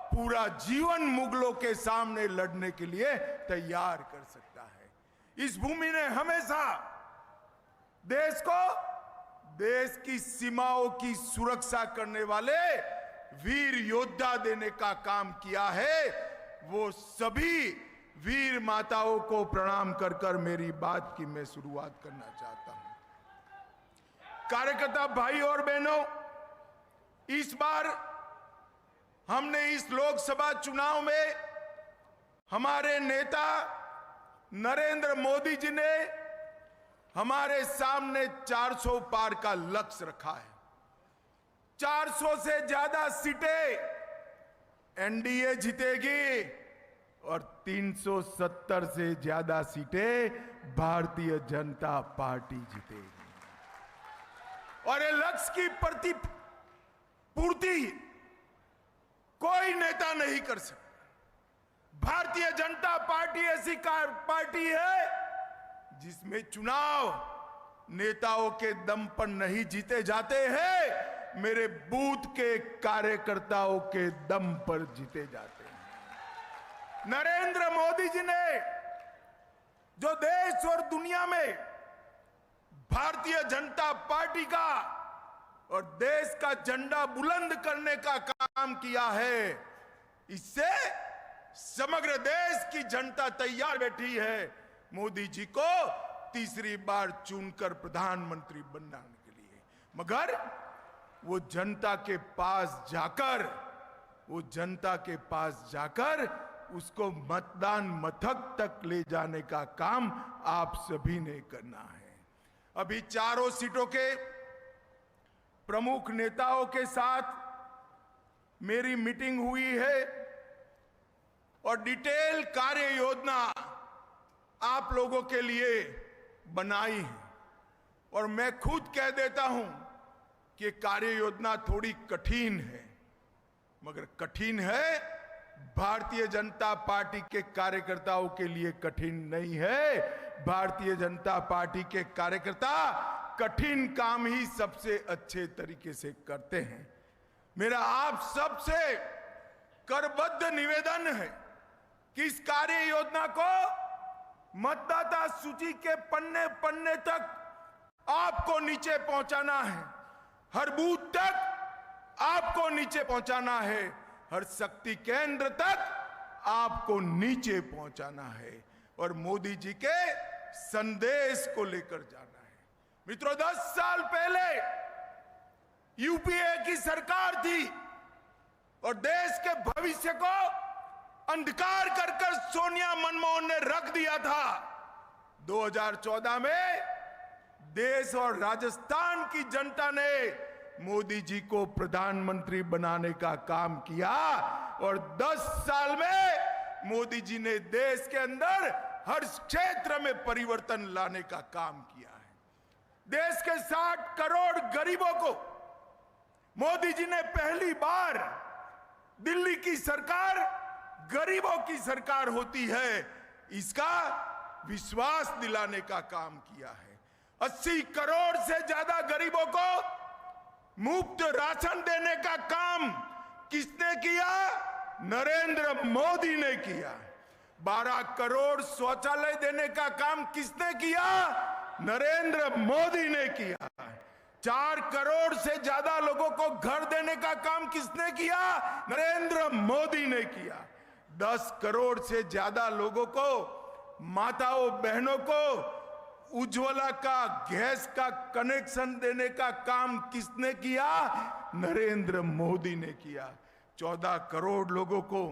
पूरा जीवन मुगलों के सामने लड़ने के लिए तैयार कर सकता है। इस भूमि ने हमेशा देश को, देश की सीमाओं की सुरक्षा करने वाले वीर योद्धा देने का काम किया है। वो सभी वीर माताओं को प्रणाम कर कर मेरी बात की मैं शुरुआत करना चाहता हूं। कार्यकर्ता भाई और बहनों, इस बार हमने इस लोकसभा चुनाव में हमारे नेता नरेंद्र मोदी जी ने हमारे सामने 400 पार का लक्ष्य रखा है। 400 से ज्यादा सीटें एनडीए जीतेगी और 370 से ज्यादा सीटें भारतीय जनता पार्टी जीतेगी। और ये लक्ष्य की पूर्ति कोई नेता नहीं कर सकता। भारतीय जनता पार्टी ऐसी पार्टी है जिसमें चुनाव नेताओं के दम पर नहीं जीते जाते हैं, मेरे बूथ के कार्यकर्ताओं के दम पर जीते जाते हैं। नरेंद्र मोदी जी ने जो देश और दुनिया में भारतीय जनता पार्टी का और देश का झंडा बुलंद करने का काम किया है, इससे समग्र देश की जनता तैयार बैठी है मोदी जी को तीसरी बार चुनकर प्रधानमंत्री बनाने के लिए। मगर वो जनता के पास जाकर उसको मतदान मथक तक ले जाने का काम आप सभी ने करना है। अभी चारों सीटों के प्रमुख नेताओं के साथ मेरी मीटिंग हुई है और डिटेल कार्य योजना आप लोगों के लिए बनाई है। और मैं खुद कह देता हूं कि कार्य योजना थोड़ी कठिन है, मगर कठिन है, भारतीय जनता पार्टी के कार्यकर्ताओं के लिए कठिन नहीं है। भारतीय जनता पार्टी के कार्यकर्ता कठिन काम ही सबसे अच्छे तरीके से करते हैं। मेरा आप सबसे करबद्ध निवेदन है कि इस कार्य योजना को मतदाता सूची के पन्ने पन्ने तक आपको नीचे पहुंचाना है, हर बूथ तक आपको नीचे पहुंचाना है, हर शक्ति केंद्र तक आपको नीचे पहुंचाना है और मोदी जी के संदेश को लेकर जाना है। मित्रों, 10 साल पहले यूपीए की सरकार थी और देश के भविष्य को अंधकार कर कर सोनिया मनमोहन ने रख दिया था। 2014 में देश और राजस्थान की जनता ने मोदी जी को प्रधानमंत्री बनाने का काम किया और 10 साल में मोदी जी ने देश के अंदर हर क्षेत्र में परिवर्तन लाने का काम किया है। देश के 60 करोड़ गरीबों को मोदी जी ने पहली बार, दिल्ली की सरकार गरीबों की सरकार होती है, इसका विश्वास दिलाने का काम किया है। 80 करोड़ से ज्यादा गरीबों को मुफ्त राशन देने का काम किसने किया? नरेंद्र मोदी ने किया। 12 करोड़ शौचालय देने का काम किसने किया? नरेंद्र मोदी ने किया। 4 करोड़ से ज्यादा लोगों को घर देने का काम किसने किया? नरेंद्र मोदी ने किया। 10 करोड़ से ज्यादा लोगों को, माताओं बहनों को उज्ज्वला का गैस का कनेक्शन देने का काम किसने किया? नरेंद्र मोदी ने किया। 14 करोड़ लोगों को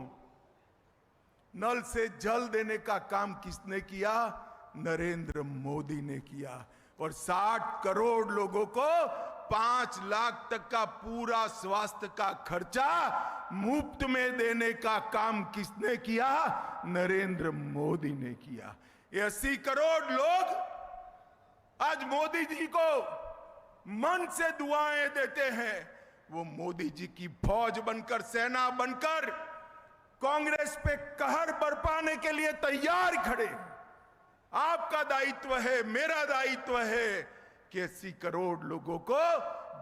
नल से जल देने का काम किसने किया? नरेंद्र मोदी ने किया। और 60 करोड़ लोगों को 5 लाख तक का पूरा स्वास्थ्य का खर्चा मुफ्त में देने का काम किसने किया? नरेंद्र मोदी ने किया। ये 80 करोड़ लोग आज मोदी जी को मन से दुआएं देते हैं। वो मोदी जी की फौज बनकर, सेना बनकर कांग्रेस पे कहर बरपाने के लिए तैयार खड़े। आपका दायित्व है, मेरा दायित्व है कि 80 करोड़ लोगों को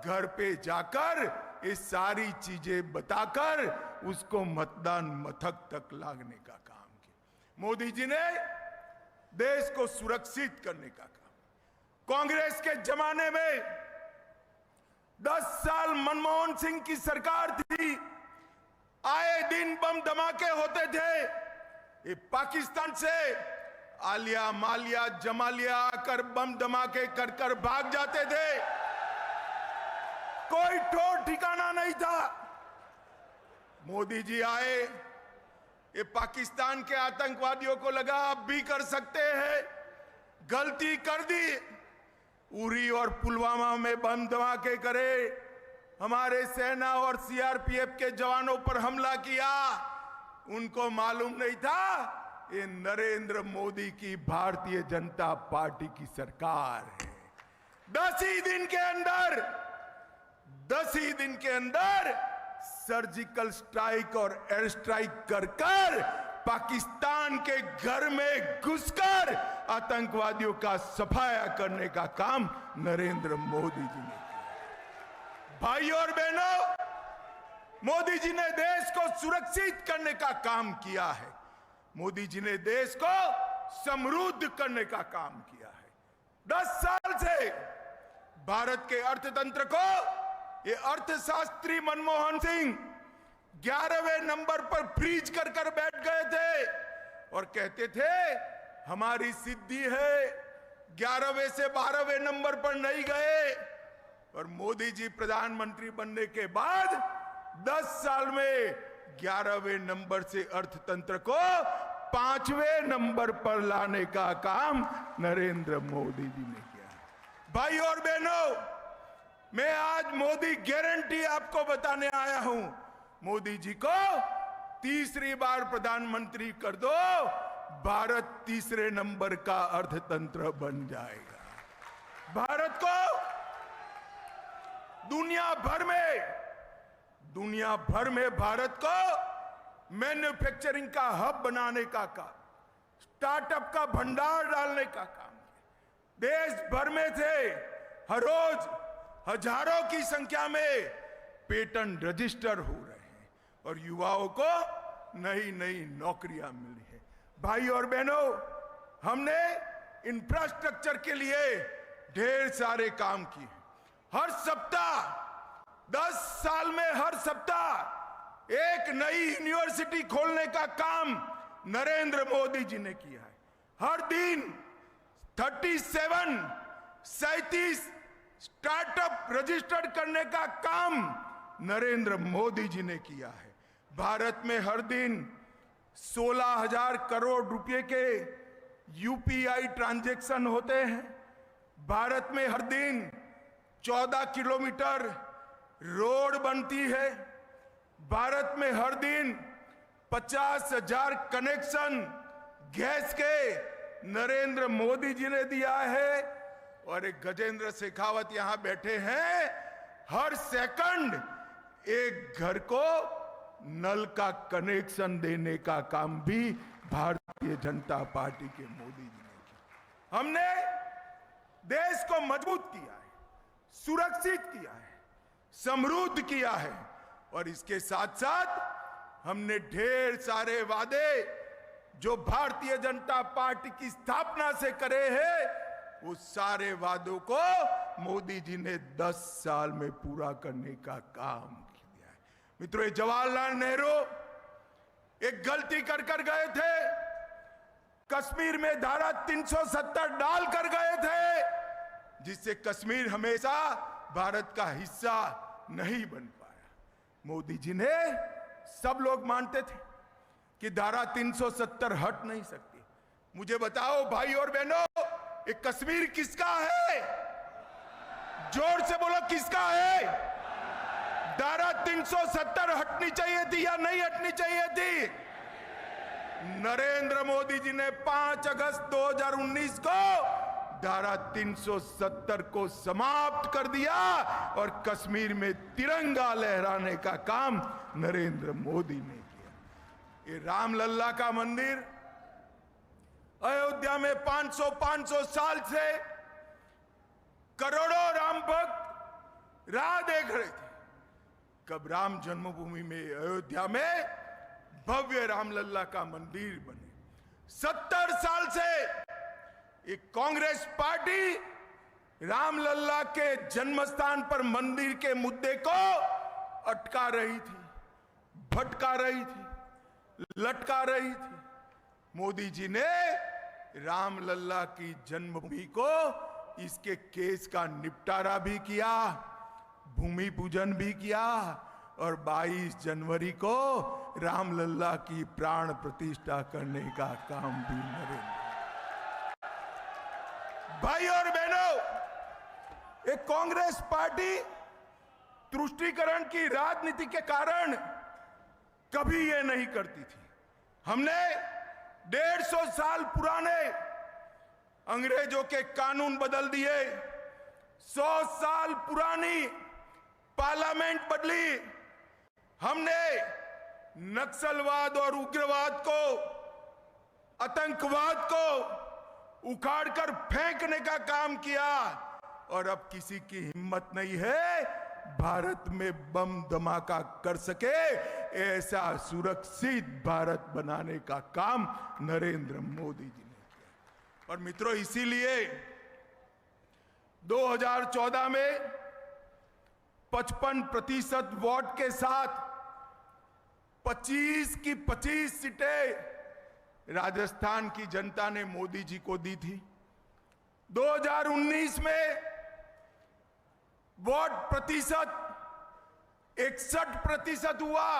घर पे जाकर ये सारी चीजें बताकर उसको मतदान मथक तक लाने का काम किया। मोदी जी ने देश को सुरक्षित करने का काम। कांग्रेस के जमाने में 10 साल मनमोहन सिंह की सरकार थी, आए दिन बम धमाके होते थे। ये पाकिस्तान से आलिया मालिया जमालिया आकर बम धमाके कर कर भाग जाते थे, कोई ठोर ठिकाना नहीं था। मोदी जी आए, ये पाकिस्तान के आतंकवादियों को लगा अब भी कर सकते हैं, गलती कर दी। उरी और पुलवामा में बम धमाके करे, हमारे सेना और सीआरपीएफ के जवानों पर हमला किया। उनको मालूम नहीं था ये नरेंद्र मोदी की भारतीय जनता पार्टी की सरकार है। 10 ही दिन के अंदर सर्जिकल स्ट्राइक और एयर स्ट्राइक कर कर पाकिस्तान के घर में घुसकर आतंकवादियों का सफाया करने का काम नरेंद्र मोदी जी ने किया। भाइयों और बहनों, मोदी जी ने देश को सुरक्षित करने का काम किया है। मोदी जी ने देश को समृद्ध करने का काम किया है। 10 साल से भारत के अर्थतंत्र को ये अर्थशास्त्री मनमोहन सिंह 11वें नंबर पर फ्रीज कर कर बैठ गए थे और कहते थे हमारी सिद्धि है, 11वें से 12वें नंबर पर नहीं गए। और मोदी जी प्रधानमंत्री बनने के बाद 10 साल में 11वें नंबर से अर्थतंत्र को 5वें नंबर पर लाने का काम नरेंद्र मोदी जी ने किया। भाइयों और बहनों, मैं आज मोदी गारंटी आपको बताने आया हूं। मोदी जी को तीसरी बार प्रधानमंत्री कर दो, भारत तीसरे नंबर का अर्थतंत्र बन जाएगा। भारत को दुनिया भर में भारत को मैन्युफैक्चरिंग का हब बनाने का काम, स्टार्टअप का भंडार डालने का काम। देश भर में से हर रोज हजारों की संख्या में पेटेंट रजिस्टर हो रहे हैं और युवाओं को नई नई नौकरियां मिली है। भाई और बहनों, हमने इंफ्रास्ट्रक्चर के लिए ढेर सारे काम किए। हर सप्ताह 10 साल में हर सप्ताह एक नई यूनिवर्सिटी खोलने का काम नरेंद्र मोदी जी ने किया है। हर दिन 37 स्टार्टअप रजिस्टर्ड करने का काम नरेंद्र मोदी जी ने किया है। भारत में हर दिन 16,000 करोड़ रुपए के यूपीआई ट्रांजैक्शन होते हैं। भारत में हर दिन 14 किलोमीटर रोड बनती है। भारत में हर दिन 50,000 कनेक्शन गैस के नरेंद्र मोदी जी ने दिया है। और एक गजेंद्र शेखावत यहां बैठे हैं, हर सेकंड एक घर को नल का कनेक्शन देने का काम भी भारतीय जनता पार्टी के मोदी जी ने किया। हमने देश को मजबूत किया है, सुरक्षित किया है, समृद्ध किया है और इसके साथ साथ हमने ढेर सारे वादे जो भारतीय जनता पार्टी की स्थापना से करे हैं, वो सारे वादों को मोदी जी ने 10 साल में पूरा करने का काम किया है। मित्रों, जवाहरलाल नेहरू एक गलती कर गए थे। कश्मीर में धारा 370 डाल कर गए थे, जिससे कश्मीर हमेशा भारत का हिस्सा नहीं बन पाया। मोदी जी ने, सब लोग मानते थे कि धारा 370 हट नहीं सकती। मुझे बताओ भाई और बहनों, ये कश्मीर किसका है? जोर से बोलो, किसका है? धारा 370 हटनी चाहिए थी या नहीं हटनी चाहिए थी? नरेंद्र मोदी जी ने 5 अगस्त 2019 को धारा 370 को समाप्त कर दिया और कश्मीर में तिरंगा लहराने का काम नरेंद्र मोदी ने किया। ये रामलल्ला का मंदिर अयोध्या में 500 साल से करोड़ों राम भक्त राह देख रहे थे कब राम जन्मभूमि में अयोध्या में भव्य रामलल्ला का मंदिर बने। 70 साल से एक कांग्रेस पार्टी रामलल्ला के जन्मस्थान पर मंदिर के मुद्दे को अटका रही थी, भटका रही थी, लटका रही थी। मोदी जी ने रामलल्ला की जन्मभूमि को, इसके केस का निपटारा भी किया, भूमि पूजन भी किया और 22 जनवरी को रामलल्ला की प्राण प्रतिष्ठा करने का काम भी नरेंद्र। भाई और बहनों, एक कांग्रेस पार्टी तुष्टीकरण की राजनीति के कारण कभी ये नहीं करती थी। हमने 150 साल पुराने अंग्रेजों के कानून बदल दिए, 100 साल पुरानी पार्लियामेंट बदली। हमने नक्सलवाद और उग्रवाद को, आतंकवाद को उखाड़कर फेंकने का काम किया और अब किसी की हिम्मत नहीं है भारत में बम धमाका कर सके ऐसा सुरक्षित भारत बनाने का काम नरेंद्र मोदी जी ने किया। और मित्रों, इसीलिए 2014 में 55% वोट के साथ 25 की 25 सीटें राजस्थान की जनता ने मोदी जी को दी थी। 2019 में वोट प्रतिशत 61% हुआ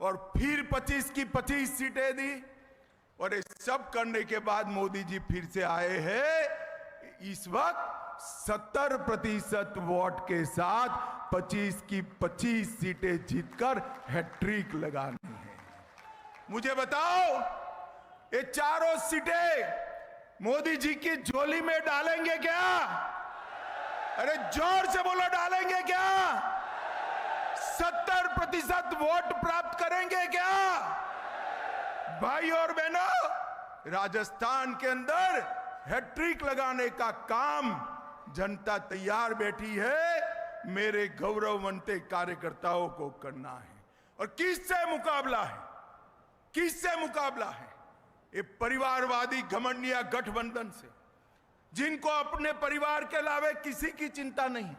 और फिर 25 की 25 सीटें दी। और ये सब करने के बाद मोदी जी फिर से आए हैं इस वक्त 70% वोट के साथ 25 की 25 सीटें जीतकर हैट्रिक लगानी है। मुझे बताओ, ये चारों सीटें मोदी जी की झोली में डालेंगे क्या? अरे जोर से बोलो, डालेंगे क्या? 70% वोट प्राप्त करेंगे क्या? भाई और बहनों, राजस्थान के अंदर हैट्रिक लगाने का काम जनता तैयार बैठी है मेरे गौरववंते कार्यकर्ताओं को करना है। और किससे मुकाबला है? किससे मुकाबला है? ये परिवारवादी घमंडिया गठबंधन से, जिनको अपने परिवार के अलावे किसी की चिंता नहीं।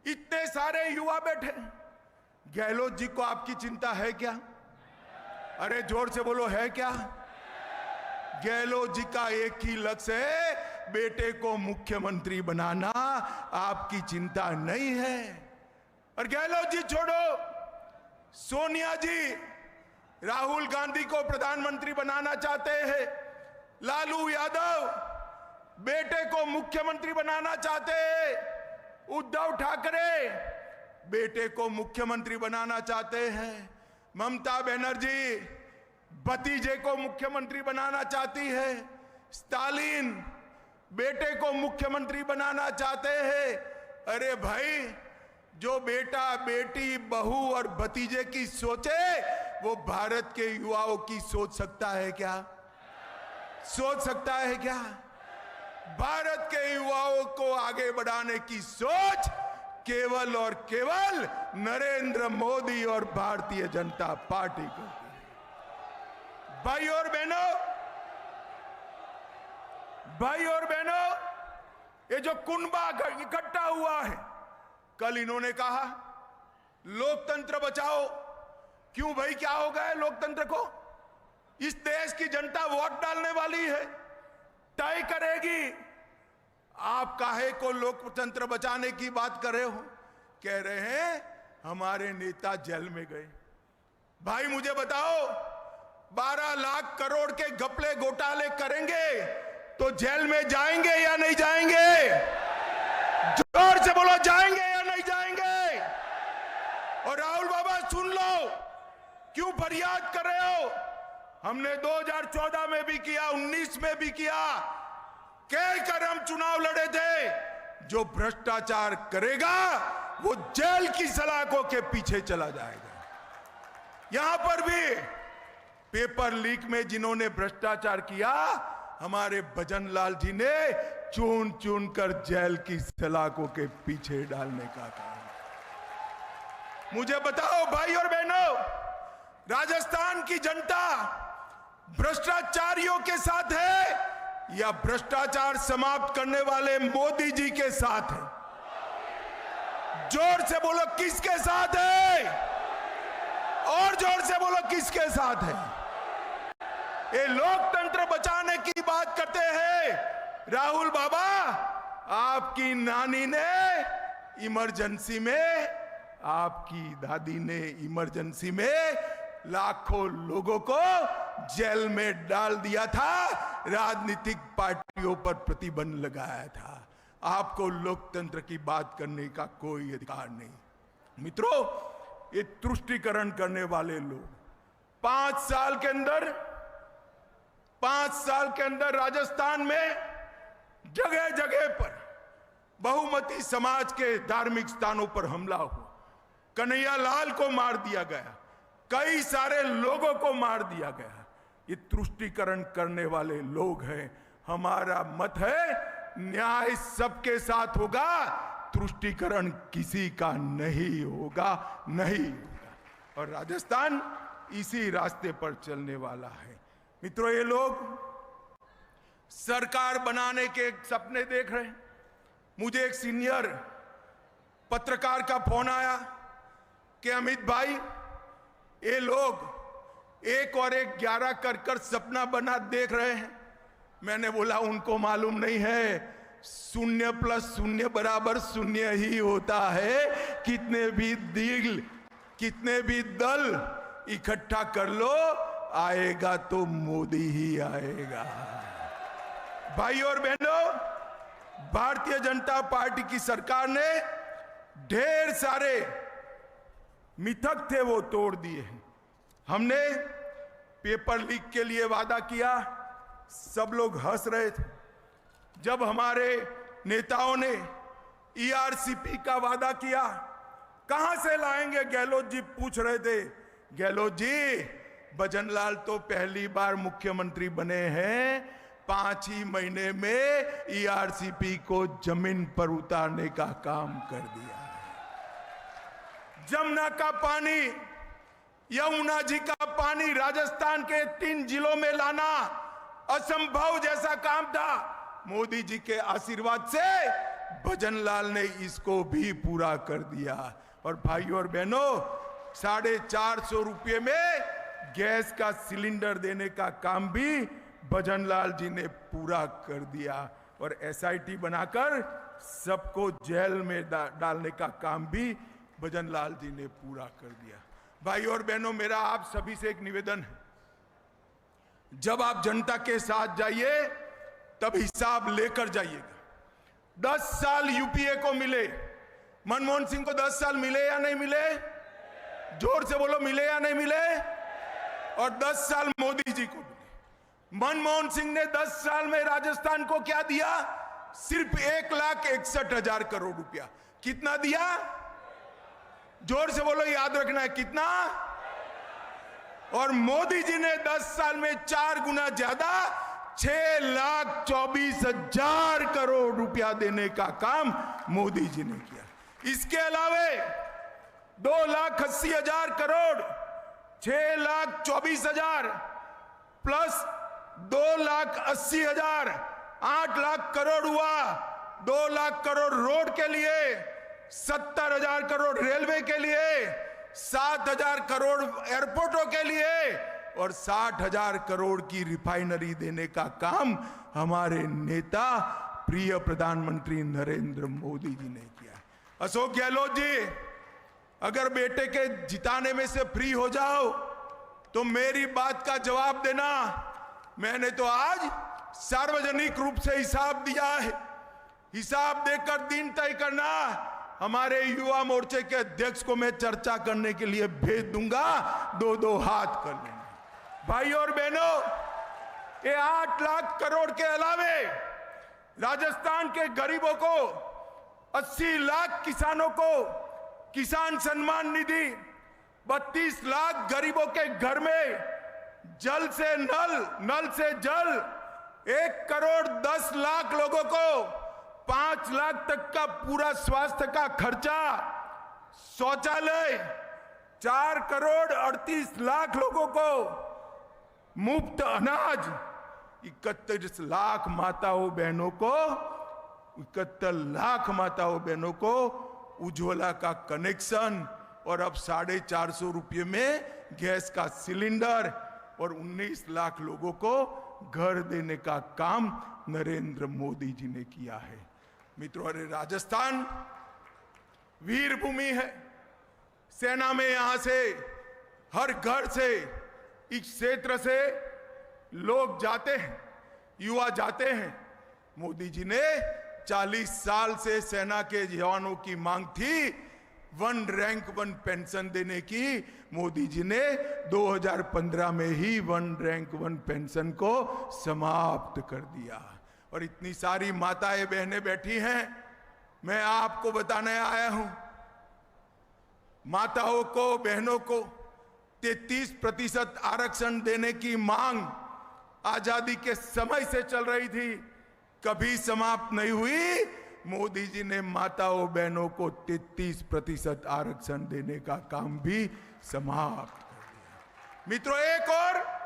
इतने सारे युवा बैठे हैं। गहलोत जी को आपकी चिंता है क्या? अरे जोर से बोलो, है क्या? गहलोत जी का एक ही लक्ष्य है, बेटे को मुख्यमंत्री बनाना। आपकी चिंता नहीं है। और गहलोत जी छोड़ो, सोनिया जी राहुल गांधी को प्रधानमंत्री बनाना चाहते हैं। लालू यादव बेटे को मुख्यमंत्री बनाना चाहते हैं। उद्धव ठाकरे बेटे को मुख्यमंत्री बनाना चाहते हैं। ममता बनर्जी भतीजे को मुख्यमंत्री बनाना चाहती है। स्टालिन बेटे को मुख्यमंत्री बनाना चाहते हैं। अरे भाई, जो बेटा बेटी बहू और भतीजे की सोचे, वो भारत के युवाओं की सोच सकता है क्या? सोच सकता है क्या? भारत के युवाओं को आगे बढ़ाने की सोच केवल और केवल नरेंद्र मोदी और भारतीय जनता पार्टी करती है। भाई और बहनों, ये जो कुनबा इकट्ठा हुआ है, कल इन्होंने कहा लोकतंत्र बचाओ। क्यों भाई, क्या हो गया है लोकतंत्र को? इस देश की जनता वोट डालने वाली है, तय करेगी। आप काहे को लोकतंत्र बचाने की बात कर रहे हो? कह रहे हैं हमारे नेता जेल में गए। भाई मुझे बताओ, 12 लाख करोड़ के घपले घोटाले करेंगे तो जेल में जाएंगे या नहीं जाएंगे? जोर से बोलो, जाएंगे या नहीं जाएंगे? और राहुल बाबा सुन लो, क्यों फरियाद कर रहे हो? हमने 2014 में भी किया, 19 में भी किया, कहकर हम चुनाव लड़े थे। जो भ्रष्टाचार करेगा वो जेल की सलाखों के पीछे चला जाएगा। यहां पर भी पेपर लीक में जिन्होंने भ्रष्टाचार किया, हमारे भजन लाल जी ने चुन चुन कर जेल की सलाखों के पीछे डालने का काम। मुझे बताओ भाई और बहनों, राजस्थान की जनता भ्रष्टाचारियों के साथ है या भ्रष्टाचार समाप्त करने वाले मोदी जी के साथ है? जोर से बोलो, किसके साथ है? और जोर से बोलो, किसके साथ है? ये लोकतंत्र बचाने की बात करते हैं। राहुल बाबा, आपकी नानी ने इमरजेंसी में, आपकी दादी ने इमरजेंसी में लाखों लोगों को जेल में डाल दिया था, राजनीतिक पार्टियों पर प्रतिबंध लगाया था। आपको लोकतंत्र की बात करने का कोई अधिकार नहीं। मित्रों, ये तुष्टीकरण करने वाले लोग 5 साल के अंदर राजस्थान में जगह जगह पर बहुमती समाज के धार्मिक स्थानों पर हमला हुआ। कन्हैया लाल को मार दिया गया, कई सारे लोगों को मार दिया गया। ये तुष्टीकरण करने वाले लोग हैं। हमारा मत है, न्याय सबके साथ होगा, तुष्टीकरण किसी का नहीं होगा। और राजस्थान इसी रास्ते पर चलने वाला है। मित्रों, ये लोग सरकार बनाने के सपने देख रहे हैं। मुझे एक सीनियर पत्रकार का फोन आया कि अमित भाई, ये लोग 1 और 1 11 कर सपना बना देख रहे हैं। मैंने बोला उनको मालूम नहीं है, 0 + 0 = 0 ही होता है। कितने भी दल इकट्ठा कर लो, आएगा तो मोदी ही आएगा। भाई और बहनों, भारतीय जनता पार्टी की सरकार ने ढेर सारे मिथक थे वो तोड़ दिए हैं। हमने पेपर लीक के लिए वादा किया, सब लोग हंस रहे थे। जब हमारे नेताओं ने ईआरसीपी का वादा किया, कहां से लाएंगे गहलोत जी पूछ रहे थे। गहलोत जी, भजनलाल तो पहली बार मुख्यमंत्री बने हैं, 5 ही महीने में ईआरसीपी को जमीन पर उतारने का काम कर दिया है। जमुना का पानी, यमुना जी का पानी राजस्थान के 3 जिलों में लाना असंभव जैसा काम था। मोदी जी के आशीर्वाद से भजनलाल ने इसको भी पूरा कर दिया। और भाइयों और बहनों, 450 रुपये में गैस का सिलेंडर देने का काम भी भजनलाल जी ने पूरा कर दिया। और एसआईटी बनाकर सबको जेल में डालने का काम भी भजनलाल जी ने पूरा कर दिया। भाइयों और बहनों, मेरा आप सभी से एक निवेदन है, जब आप जनता के साथ जाइए तब हिसाब लेकर जाइएगा। 10 साल यूपीए को मिले, मनमोहन सिंह को 10 साल मिले या नहीं मिले? जोर से बोलो, मिले या नहीं मिले? और 10 साल मोदी जी को मिले। मनमोहन सिंह ने 10 साल में राजस्थान को क्या दिया? सिर्फ 1,61,000 करोड़ रुपया। कितना दिया? जोर से बोलो, याद रखना है, कितना? और मोदी जी ने 10 साल में 4 गुना ज्यादा 6,24,000 करोड़ रुपया देने का काम मोदी जी ने किया। इसके अलावे 2,80,000 करोड़, 6,24,000 प्लस 2,80,000, 8 लाख करोड़ हुआ। 2 लाख करोड़ रोड के लिए, 70,000 करोड़ रेलवे के लिए, 7,000 करोड़ एयरपोर्टों के लिए और 60,000 करोड़ की रिफाइनरी देने का काम हमारे नेता प्रिय प्रधानमंत्री नरेंद्र मोदी जी ने किया। अशोक गहलोत जी, अगर बेटे के जिताने में से फ्री हो जाओ तो मेरी बात का जवाब देना। मैंने तो आज सार्वजनिक रूप से हिसाब दिया है, हिसाब देकर दिन तय करना। हमारे युवा मोर्चे के अध्यक्ष को मैं चर्चा करने के लिए भेज दूंगा, 2-2 हाथ कर लेंगे। भाइयों और बहनों, ये 8 लाख करोड़ के अलावे राजस्थान के गरीबों को, 80 लाख किसानों को किसान सम्मान निधि, 32 लाख गरीबों के घर में जल से नल, नल से जल, 1,10,00,000 लोगों को 5 लाख तक का पूरा स्वास्थ्य का खर्चा, शौचालय, 4,38,00,000 लोगों को मुफ्त अनाज, 31 लाख माताओं बहनों को, 71 लाख माताओं बहनों को उज्ज्वला का कनेक्शन और अब 450 रुपये में गैस का सिलेंडर और 19 लाख लोगों को घर देने का काम नरेंद्र मोदी जी ने किया है। मित्रों, अरे राजस्थान वीर भूमि है। सेना में यहां से, हर घर से, इस क्षेत्र से लोग जाते हैं, युवा जाते हैं। मोदी जी ने 40 साल से सेना के जवानों की मांग थी 1 रैंक 1 पेंशन देने की। मोदी जी ने 2015 में ही 1 रैंक 1 पेंशन को समाप्त कर दिया। और इतनी सारी माताएं बहनें बैठी हैं, मैं आपको बताने आया हूं, माताओं को, बहनों को 33% आरक्षण देने की मांग आजादी के समय से चल रही थी, कभी समाप्त नहीं हुई। मोदी जी ने माताओं बहनों को 33% आरक्षण देने का काम भी समाप्त कर दिया। मित्रों, एक और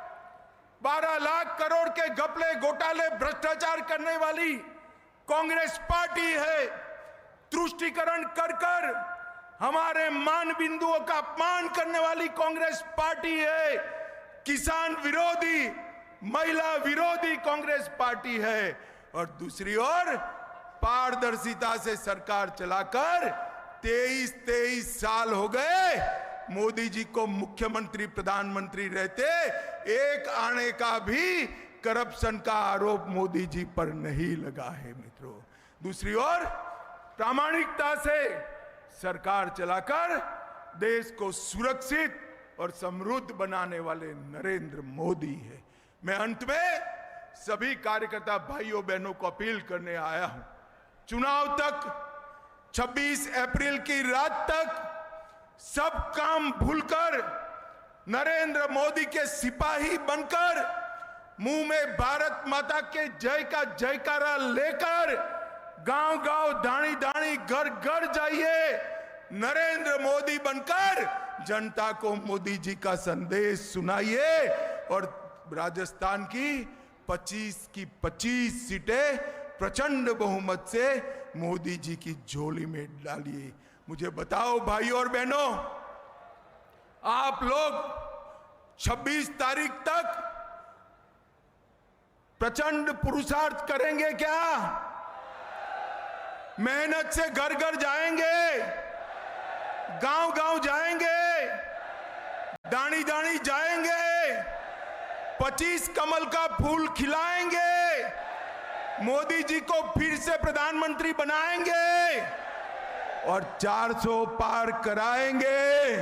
12 लाख करोड़ के घपले, घोटाले, भ्रष्टाचार करने वाली कांग्रेस पार्टी है। तुष्टीकरण कर कर हमारे मान बिंदुओं का अपमान करने वाली कांग्रेस पार्टी है। किसान विरोधी, महिला विरोधी कांग्रेस पार्टी है। और दूसरी ओर पारदर्शिता से सरकार चलाकर 23 साल हो गए। मोदी जी को मुख्यमंत्री, प्रधानमंत्री रहते एक आने का भी करप्शन का आरोप मोदी जी पर नहीं लगा है। मित्रों, दूसरी ओर प्रामाणिकता से सरकार चलाकर देश को सुरक्षित और समृद्ध बनाने वाले नरेंद्र मोदी है। मैं अंत में सभी कार्यकर्ता भाइयों बहनों को अपील करने आया हूं, चुनाव तक, 26 अप्रैल की रात तक सब काम भूलकर नरेंद्र मोदी के सिपाही बनकर मुंह में भारत माता के जय का जयकारा लेकर गांव-गांव, दानी-दानी, घर-घर जाइए। नरेंद्र मोदी बनकर जनता को मोदी जी का संदेश सुनाइए और राजस्थान की 25 की 25 सीटें प्रचंड बहुमत से मोदी जी की झोली में डालिए। मुझे बताओ भाइयों और बहनों, आप लोग 26 तारीख तक प्रचंड पुरुषार्थ करेंगे क्या? मेहनत से घर घर जाएंगे, गांव गांव जाएंगे, दानी दानी जाएंगे, 25 कमल का फूल खिलाएंगे, मोदी जी को फिर से प्रधानमंत्री बनाएंगे और 400 पार कराएंगे।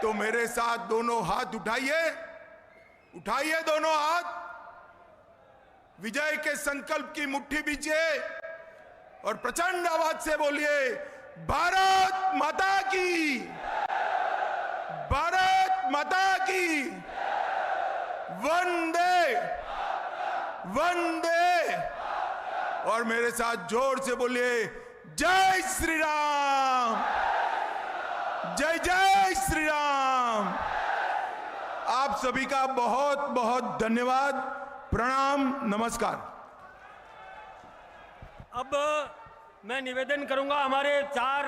तो मेरे साथ दोनों हाथ उठाइए, उठाइए दोनों हाथ, विजय के संकल्प की मुट्ठी बीजिए और प्रचंड आवाज से बोलिए, भारत माता की, भारत माता की, वंदे वंदे। और मेरे साथ जोर से बोलिए, जय श्री राम, जय जय श्री राम। आप सभी का बहुत बहुत धन्यवाद, प्रणाम, नमस्कार। अब मैं निवेदन करूंगा हमारे 4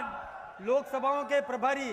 लोकसभाओं के प्रभारी